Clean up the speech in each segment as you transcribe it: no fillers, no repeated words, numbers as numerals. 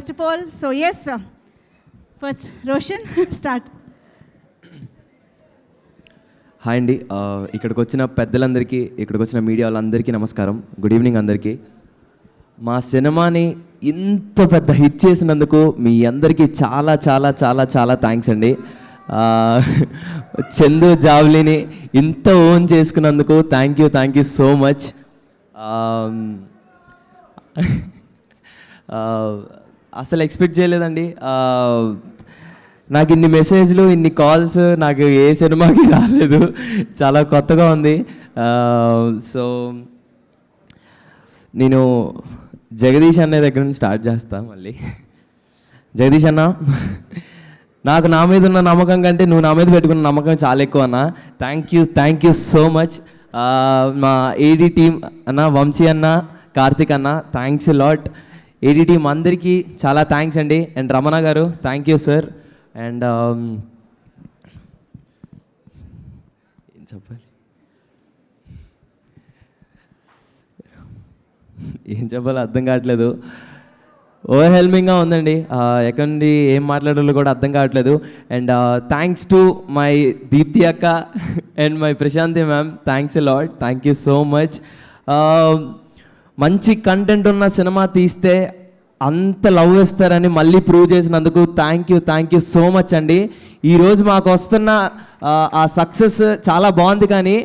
first of all. So yes, first Roshan, start. Hi అండి, ఇక్కడికి వచ్చిన పెద్దలందరికీ, ఇక్కడికి వచ్చిన మీడియా వాళ్ళందరికీ నమస్కారం. గుడ్ ఈవినింగ్ అందరికీ. మా సినిమాని ఇంత పెద్ద హిట్ చేసినందుకు మీ అందరికీ చాలా చాలా చాలా చాలా థ్యాంక్స్ అండి. చందు జావ్లీని ఇంత ఓన్ చేసుకున్నందుకు థ్యాంక్ యూ సో మచ్. అసలు ఎక్స్పెక్ట్ చేయలేదండి. నాకు ఇన్ని మెసేజ్లు, ఇన్ని కాల్స్ నాకు ఏ సినిమాకి రాలేదు. చాలా కొత్తగా ఉంది. సో నేను జగదీష్ అనే దగ్గర నుంచి స్టార్ట్ చేస్తా. మళ్ళీ జగదీష్ అన్న, నాకు నా మీద ఉన్న నమ్మకం కంటే నువ్వు నా మీద పెట్టుకున్న నమ్మకం చాలా ఎక్కువ అన్న. Thank you so much. మా ఏడీ టీం అన్న, వంశీ అన్న, కార్తిక్ అన్న, థ్యాంక్స్ లాట్. ఏడీ టీం అందరికీ చాలా థ్యాంక్స్ అండి. అండ్ రమణ గారు, థ్యాంక్ యూ సార్. అండ్ ఏం చెప్పాలి, అర్థం కావట్లేదు. ఓవర్హెల్మింగ్గా ఉందండి. ఎక్కడి నుండి ఏం మాట్లాడాలో కూడా అర్థం కావట్లేదు. And thanks to my Deepthi అక్క and my Prashanthi ma'am, thanks a lot. Thank you so much. మంచి కంటెంట్ ఉన్న సినిమా తీస్తే అంత లవ్ ఇస్తారని మళ్ళీ ప్రూవ్ చేసినందుకు థ్యాంక్ యూ సో మచ్ అండి. ఈరోజు మాకు వస్తున్న ఆ సక్సెస్ చాలా బాగుంది, కానీ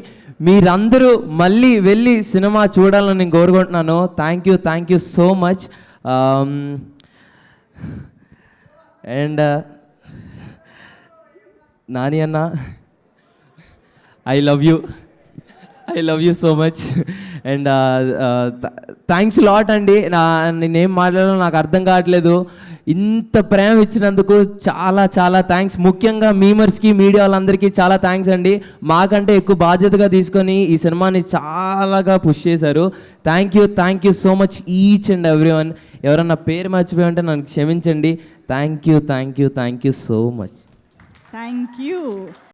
మీరందరూ మళ్ళీ వెళ్ళి సినిమా చూడాలని నేను కోరుకుంటున్నాను. Thank you so much. And Nani అన్న, I love you so much. And thanks lot అండి. నేనేం మాట్లాడాలో నాకు అర్థం కావట్లేదు. ఇంత ప్రేమ ఇచ్చినందుకు చాలా చాలా థ్యాంక్స్. ముఖ్యంగా మీమర్స్కి, మీడియా వాళ్ళందరికీ చాలా థ్యాంక్స్ అండి. మాకంటే ఎక్కువ బాధ్యతగా తీసుకొని ఈ సినిమాని చాలాగా పుష్ చేశారు. Thank you so much each and everyone. ఎవరన్నా పేరు మర్చిపోయి ఉంటే నన్ను క్షమించండి. Thank you so much. Thank you.